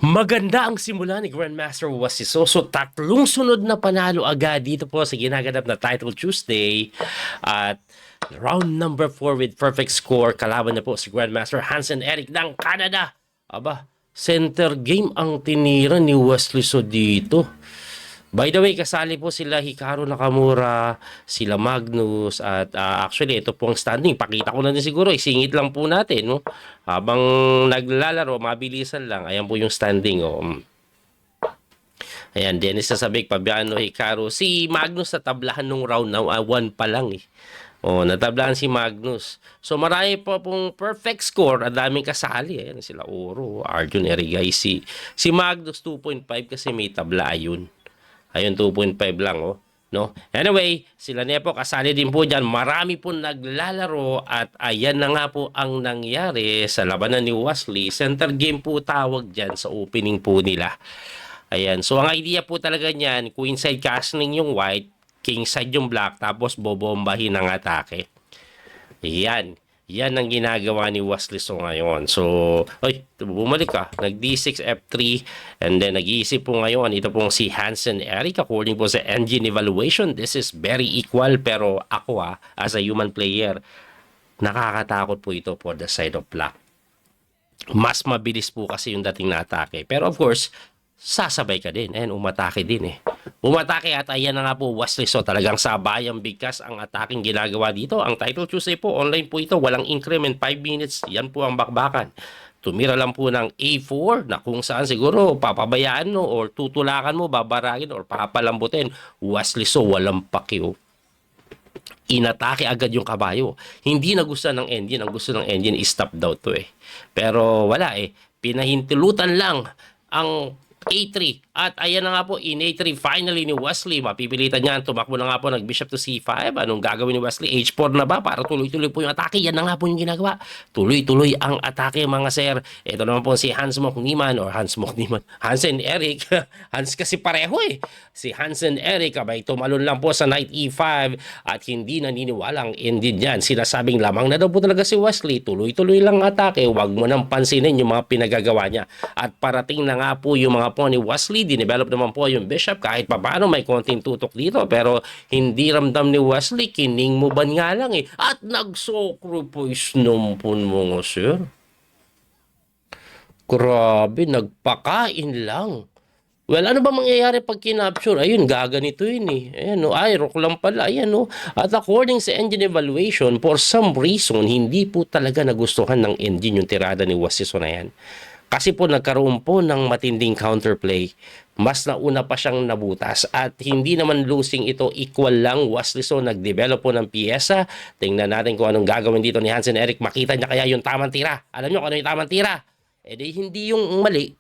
Maganda ang simula ni Grandmaster Wasisoso. Tatlong sunod na panalo agad dito po sa ginaganap na Title Tuesday. At round number 4 with perfect score. Kalaban na po si Grandmaster Hansen Eric ng Canada. Aba, center game ang tinira ni Wesley So dito. By the way, kasali po sila Hikaru Nakamura, sila Magnus, at actually ito po ang standing. Pakita ko na din siguro, isingit lang po natin. No? Habang naglalaro, mabilisan lang. Ayan po yung standing. Oh. Ayan, Dennis Sasabik, Fabiano Hikaru. Si Magnus natablahan nung round na 1 pa lang eh. Oh, natablahan si Magnus. So marami po pong perfect score. Ang daming kasali. Ayan sila Oro, Arjun Erigay. Si Magnus 2.5 kasi may tabla ayun. Ayun, 2.5 lang, oh. No? Anyway, sila niya po, kasali din po dyan. Marami po naglalaro at ayan na nga po ang nangyari sa labanan ni Wesley. Center game po tawag dyan sa opening po nila. Ayan. So, ang idea po talaga niyan, queenside castling yung white, kingside yung black, tapos bobombahin ang atake. Ayan. Yan ang ginagawa ni Wesley So ngayon. So, ay, bumalik ka. Nag-D6, F3, and then nag-iisip po ngayon. Ito pong si Hansen Eric. According po sa engine evaluation, this is very equal. Pero ako as a human player, nakakatakot po ito for the side of black. Mas mabilis po kasi yung dating na atake. Pero of course, sasabay ka din. Ayan, umatake din eh. Umatake at ayan na nga po Wesley So. Talagang sabayang bigkas ang ataking ginagawa dito. Ang Title Tuesday po, online po ito. Walang increment, 5 minutes. Yan po ang bakbakan. Tumira lang po ng A4 na kung saan siguro papabayaan mo or tutulakan mo, babaragin or papalambutin. Wesley So, walang pakiyo. Inatake agad yung kabayo. Hindi na gusto ng engine. Ang gusto ng engine is stop daw to eh. Pero wala eh. Pinahintulutan lang ang A3. At ayan na nga po, in A3 finally ni Wesley. Mapipilitan niya. Tumakbo na nga po, nag-bishop to C5. Anong gagawin ni Wesley? H4 na ba? Para tuloy-tuloy po yung atake. Yan na nga po yung ginagawa. Tuloy-tuloy ang atake mga sir. Ito naman po si Hans Mokniman or Hansen Eric. Hans kasi pareho eh. Si Hansen Eric, abay tumalon lang po sa knight E5 at hindi naniniwalang ended yan. Sinasabing lamang na daw po talaga si Wesley. Tuloy-tuloy lang atake. Huwag mo nang pansinin yung mga pinagagawa niya. At parating na nga po yung mga po ni Wesley. Dinevelop naman po yung bishop kahit papaano may konting tutok dito pero hindi ramdam ni Wesley. Kining mo ba nga lang eh. At nag-sacrifice numpun mo nga sir. Grabe, nagpakain lang. Well, ano ba mangyayari pag kinapture? Ayun, gaganito yun eh. Ayan, no? Ay, rock lang pala. Ayan, no? At according sa engine evaluation, for some reason, hindi po talaga nagustuhan ng engine yung tirada ni Wesley So na yan. Kasi po nagkaroon po ng matinding counterplay. Mas nauna pa siyang nabutas. At hindi naman losing ito, equal lang. Wesley So nag-develop po ng piyesa. Tingnan natin kung anong gagawin dito ni Hansen Eric. Makita niya kaya yung tamang tira. Alam niyo kung ano yung tamang tira? Eh di hindi yung mali.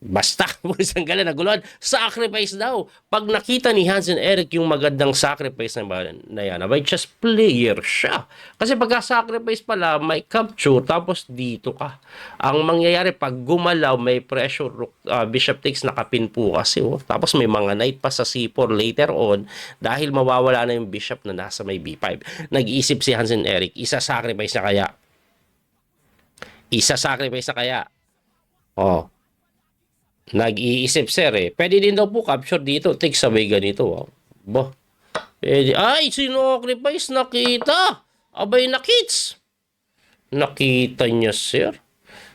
Basta, isang gala naguluhan, sacrifice daw. Pag nakita ni Hansen Eric yung magandang sacrifice na yan, abay, just player siya. Kasi pagka-sacrifice pala, may capture, tapos dito ka. Ang mangyayari, pag gumalaw, may pressure, bishop takes nakapin po kasi. Oh. Tapos may mga knight pa sa C4 later on, dahil mawawala na yung bishop na nasa may B5. Nag-iisip si Hansen Eric, isa-sacrifice na kaya. Isa-sacrifice na kaya. Oh. Nag-iisip sir eh. Pwede din daw po capture dito. Take sabay ganito. Oh. Ba? Pwede. Ay, sinocrifice. Nakita. Abay, nakits. Nakita niya sir.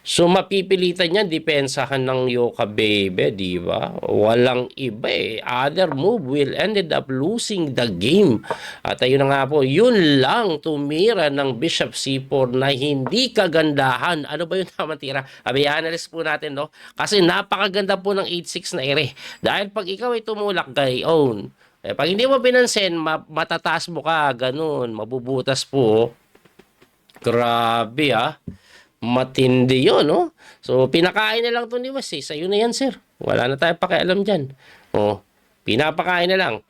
So, mapipilitan niya depensahan ng Yoka Baby, di ba? Walang iba eh. Other move will ended up losing the game. At ayun na nga po, yun lang tumira ng Bishop C4 na hindi kagandahan. Ano ba yung tamang tira? Abi, analyst po natin, no? Kasi napakaganda po ng 8-6 na ere. Dahil pag ikaw ay tumulak kay own, eh, pag hindi mo pinansin, matataas mo ka, ganun, mabubutas po. Grabe ah. Matindi yun, no? So, pinakain na lang ito ni Wes, eh. Sa'yo na yan, sir. Wala na tayong pakialam dyan. Oh, pinapakain na lang.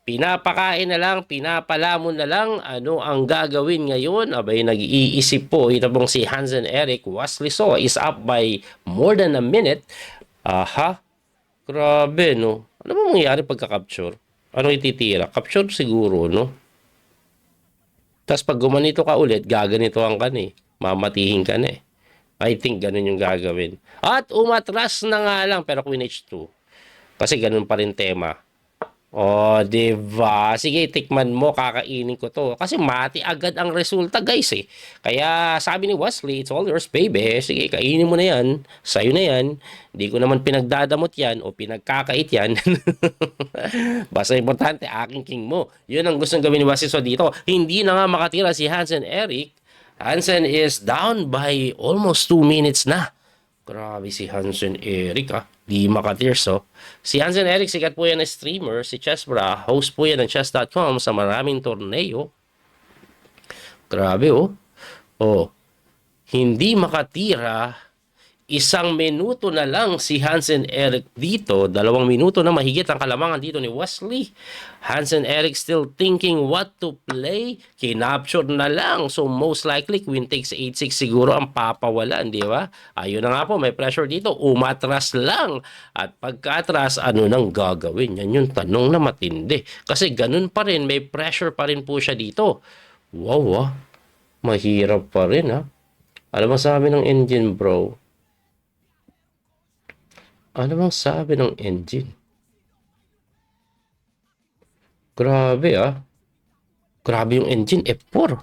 Pinapakain na lang, pinapalamon na lang. Ano ang gagawin ngayon? Abay, nag-iisip po. Ito pong si Hansen Eric. Wesley So is up by more than a minute. Aha. Grabe, no? Ano ba mangyayari pagka-capture? Ano ititira? Capture siguro, no? Tapos pag gumanito ka ulit, gaganito ang ka eh. Mamatihin ka na eh. I think ganun yung gagawin. At umatras na nga lang, pero Queen H2. Kasi ganun pa rin tema. Oh, diba? Sige, tikman mo, kakainin ko to. Kasi mati agad ang resulta, guys, eh. Kaya sabi ni Wesley, it's all yours, baby. Sige, kainin mo na yan. Sa'yo na yan. Hindi ko naman pinagdadamot yan o pinagkakait yan. Basta importante, aking king mo. Yun ang gustong gawin ni Wesley. So dito, hindi na nga makatira si Hansen Eric. Hansen is down by almost 2 minutes na. Grabe si Hansen Eric, ah. Di makatears, oh. Si Hansen Eric, sikat po yan na streamer. Si Chessbra, host po yan ng chess.com sa maraming torneo. Grabe, oh. Oh. Hindi makatira. 1 minuto na lang si Hansen Eric dito. 2 minuto na mahigit ang kalamangan dito ni Wesley. Hansen Eric still thinking what to play. Kinapture na lang. So most likely, Queen takes 8-6 siguro ang papawalan, di ba? Ayun na nga po, may pressure dito. Umatras lang. At pagkatras, ano nang gagawin? Yan yung tanong na matindi. Kasi ganun pa rin, may pressure pa rin po siya dito. Wow, ah. Mahirap pa rin, ha? Alam mo sabi ng engine, bro? Ano bang sabi ng engine? Grabe, ah. Grabe yung engine. F4.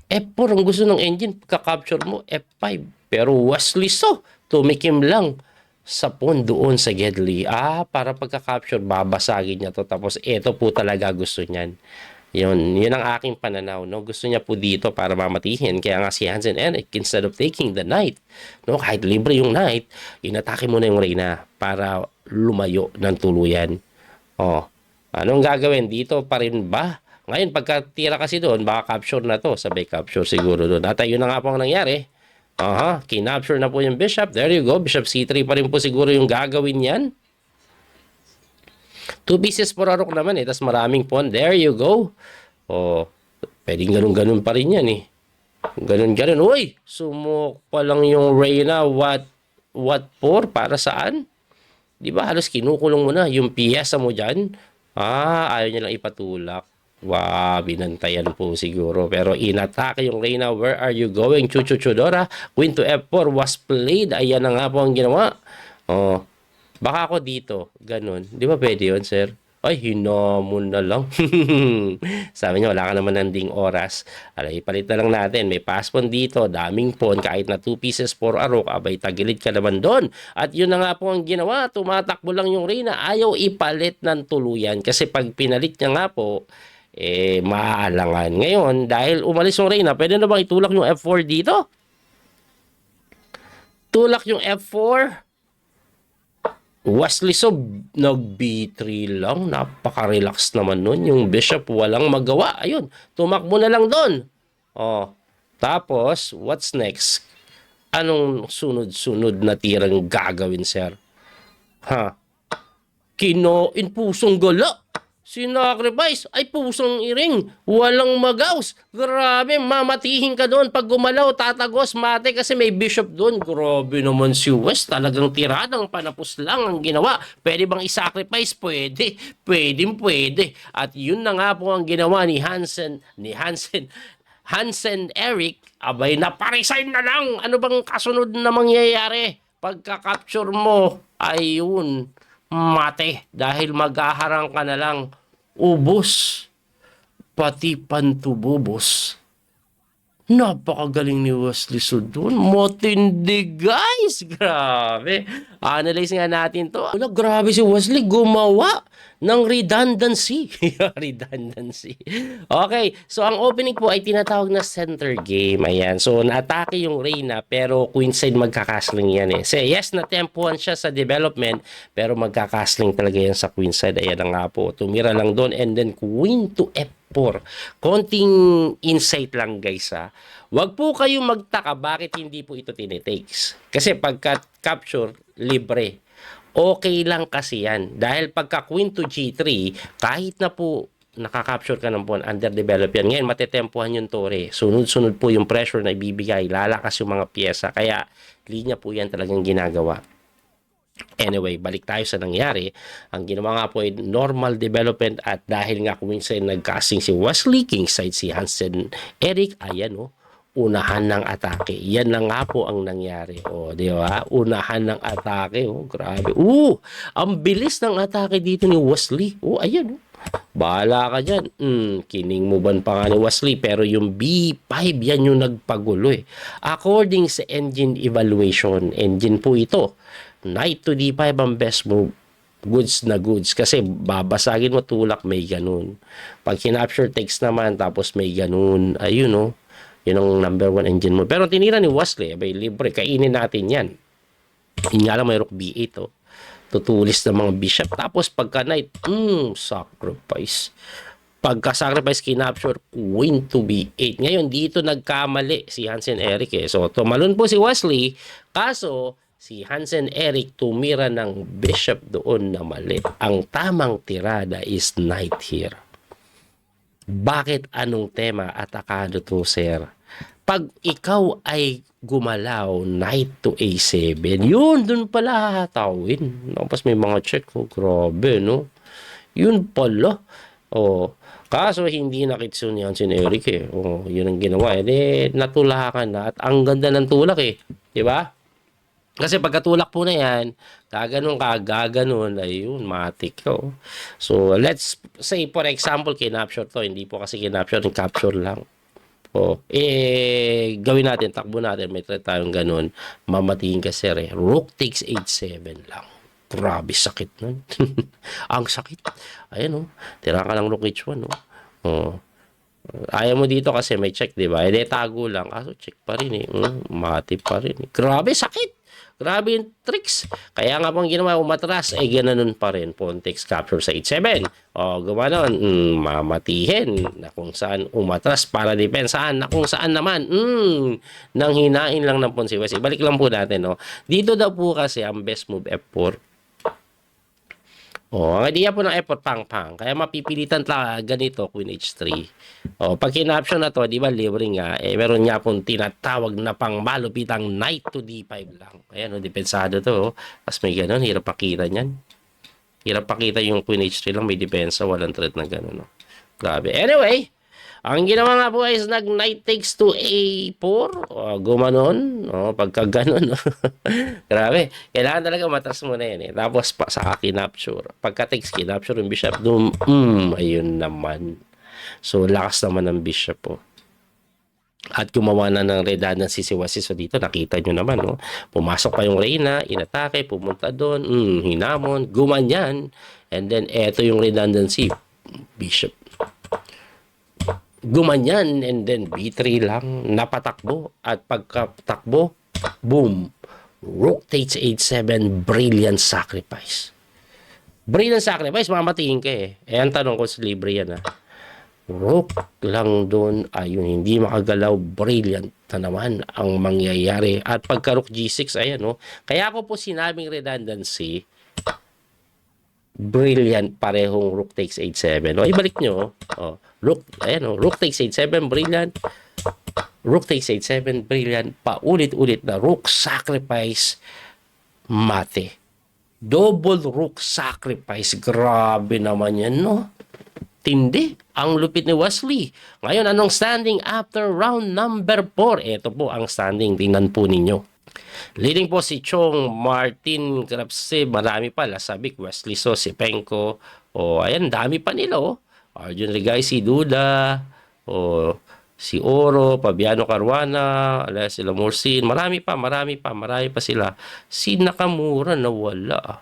F4 ang gusto ng engine. Pagka-capture mo, F5. Pero Wesley so, tumikim lang sa pawn doon sa Gedli. Para pagka-capture, babasagin niya to. Tapos, ito po talaga gusto niyan. Yun ang aking pananaw, no? Gusto niya po dito para mamatihin. Kaya nga si Hansen Eric, instead of taking the knight, no, kahit libre yung knight, inatake mo na yung reyna para lumayo ng tuluyan. Oh, anong gagawin? Dito pa rin ba? Ngayon, pagkatira kasi doon, baka capture na to. Sabay capture siguro doon. At yun na nga po ang nangyari. Kinapture na po yung bishop. There you go. Bishop C3 pa rin po siguro yung gagawin yan. 2 pieces for a rook naman, eh. Tapos maraming pawn. There you go. Oh, pwedeng ganun-ganun pa rin yan, eh. Ganun-ganun. Uy! Sumok pa lang yung reyna. What for? Para saan? Di ba halos kinukulong mo na yung piyesa mo dyan? Ayaw niya lang ipatulak. Wow, binantayan po siguro. Pero inatake yung reyna. Where are you going? Chuchuchudora. Queen to F4 was played. Ayan na nga po ang ginawa. Oh, baka ako dito. Ganun. Di ba pwede yun, sir? Ay, hinamon na lang. Sabi niya, wala ka naman ng ding oras. Alay, ipalit na lang natin. May pass pawn dito. Daming pawn. Kahit na 2 pieces for a rook. Abay, tagilid ka naman doon. At yun na nga po ang ginawa. Tumatakbo lang yung reyna. Ayaw ipalit ng tuluyan. Kasi pag pinalit niya nga po, maaalangan. Ngayon, dahil umalis yung reyna, pwede na bang itulak yung F4 dito? Tulak yung F4. Wesley so nag B3 lang. Napaka-relax naman nun. Yung bishop walang magawa. Ayun, tumakbo na lang doon. Oh, tapos, what's next? Anong sunod-sunod na tirang gagawin, sir? Kinoin pusong gala. Sinacrifice ay pusong iring. Walang magaws. Grabe, mamatihin ka doon. Pag gumalaw, tatagos, mate kasi may bishop doon. Grabe naman si West. Talagang tiradang panapos lang ang ginawa. Pwede bang isacrifice? Pwede. Pwede. At yun na nga po ang ginawa ni Hansen Eric. Abay, naparesign na lang. Ano bang kasunod na mangyayari? Pagka-capture mo, ayun, mate. Dahil maghaharang ka na lang. Ubos. Pati pantububos. Napakagaling ni Wesley so doon. Matindi, guys. Grabe. Analyze nga natin to. Grabe si Wesley. Gumawa ng redundancy. Redundancy. Okay. So, ang opening po ay tinatawag na center game. Ayan. So, naatake yung reyna pero queenside magkakasling yan eh. So, yes, natempuhan siya sa development pero magkakasling talaga yan sa queenside. Ayan na nga po. Tumira lang doon and then queen to F4. Konting insight lang, guys, ha. Huwag po kayong magtaka bakit hindi po ito tinitakes. Kasi pagka capture, libre. Okay lang kasi yan. Dahil pagka queen to G3, kahit na po nakakapture ka ng pawn, underdevelop yan. Ngayon, matetempuhan yung tore. Sunod-sunod po yung pressure na ibibigay. Lalakas yung mga pyesa. Kaya, linya po yan talagang ginagawa. Anyway, balik tayo sa nangyari. Ang ginawa nga po ay normal development at dahil nga kung minsan nagcasting si Wesley, kingside si Hansen Eric, ayan o. unahan ng atake. Yan na nga po ang nangyari. O, di ba? Unahan ng atake. Oh, grabe. Ang bilis ng atake dito ni Wesley. Ayan. Bahala ka dyan. Kining mo ban pa nga ni Wesley. Pero yung B5, yan yung nagpagulo eh. According sa engine evaluation, engine po ito. Knight to D5 ang best move. Goods na goods. Kasi babasagin mo tulak, may ganun. Pag kinapture text naman, tapos may ganun. Ayun o. Yun ang number 1 engine mo. Pero tinira ni Wesley, abay libre, kainin natin yan. Yun nga lang may rook B8 oh. Tutulis ng mga bishop. Tapos pagka knight, sacrifice. Pagka sacrifice kinapture, queen to B8. Ngayon dito nagkamali si Hansen Eric eh. So tumalon po si Wesley, kaso si Hansen Eric tumira ng bishop doon na mali. Ang tamang tirada is knight here. Bakit anong tema atakado to, sir? Pag ikaw ay gumalaw, knight to A7, yun, dun pala hatawin. Tapos may mga check, grabe, no? Yun pala. Kaso hindi nakitso ni Hansen Eric eh. Yun ang ginawa. Natulakan na. At ang ganda ng tulak eh. Diba? Kasi pagkatulak po na yan, gaganon, ayun, matik ko. So, let's say, for example, kinapture to. Hindi po kasi kinapture, capture lang. Gawin natin, takbo natin, may try tayong ganun. Mamatiin ka, sir eh. Rook takes h7 lang. Grabe, sakit nun. Ang sakit. Ayan, tira ka lang rook h1, ayaw mo dito kasi may check, di ba? Tago lang. Kaso check pa rin eh. Mati pa rin. Grabe, sakit. Grabe yung tricks. Kaya nga pang ginawa, umatras, gananon pa rin. Pawn takes capture sa h7. Gumanon, mamatihin. Na kung saan umatras para depensahan. Na kung saan naman, nang hinain lang ng pawn si West. Ibalik lang po natin, Dito daw po kasi ang best move F4. Ang idea po ng F4, pang-pang. Kaya mapipilitan ganito, Queen H3. Pag kinaption na to, di ba, libre nga, meron nga pong tinatawag na pang malupitang Knight to D5 lang. Ayan, depensado to. Tapos may ganun, hirap pakita niyan. Hirap pakita yung Queen H3 lang, may depensa, walang threat na ganun. Grabe. Anyway, ang ginawa nga po is nag-knight takes to A4. Gumanon. Pagka ganon. Grabe. Kailangan talaga matras mo na yan eh. Tapos pa sa kinapture. Pagka takes kinapture yung bishop doon. Ayun naman. So, lakas naman ng bishop po. At gumawa na ng redundancy si Wesley. So, dito nakita nyo naman. Pumasok pa yung Reyna. Inatake. Pumunta doon. Hinamon. Gumanyan. And then, eto yung redundancy. Bishop. Gumanyan, and then B3 lang, napatakbo, at pagkatakbo, boom, rook takes h7, brilliant sacrifice. Brilliant sacrifice, mamatiin ka eh. Ang tanong ko sa libre yan rook lang doon, ayun, hindi makagalaw, brilliant na naman ang mangyayari. At pagka rook g6, ayan kaya ko po sinabing redundancy, brilliant, parehong rook takes h7. Ibalik nyo. Rook takes h7, brilliant. Rook takes h7, brilliant. Paulit-ulit na rook sacrifice, mate. Double rook sacrifice. Grabe naman yan, Tindi. Ang lupit ni Wesley. Ngayon, anong standing after round number 4? Ito po ang standing. Tingnan po ninyo. Leading po si Chong, Martin, Krapse, marami pa, Lasabik, Wesley So, si Penko. Ayan, dami pa nila, Arjun Rigay, si Duda, si Oro, Fabiano Caruana, sila Morsin, marami pa sila. Si Nakamura, nawala.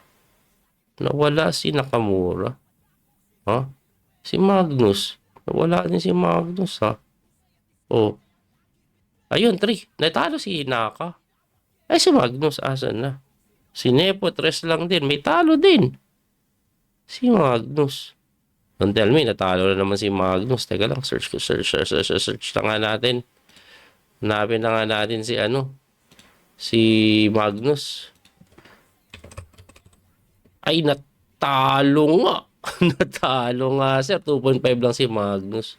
Nawala si Nakamura. Si Magnus. Nawala din si Magnus, Ayun, 3. Natalo si Naka. Si Magnus, asan na? Si Nepo, 3 lang din. May talo din. Si Magnus. Don't tell me, natalo na naman si Magnus. Teka lang, search na nga natin. Hanapin na nga natin si Magnus. Ay, natalo nga. Natalo nga, sir. 2.5 lang si Magnus.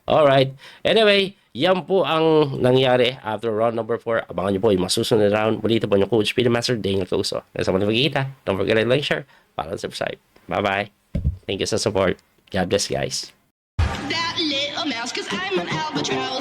Alright. Anyway, yan po ang nangyari after round number 4. Abangan nyo po yung masusunod na round. Muli ito po yung Coach Speedy Master, Daniel Couso. Nasa mga nagkikita, don't forget to like, share, follow, and subscribe. Bye-bye. Thank you sa support. God bless, guys. That little mouse, 'cause I'm an albatross.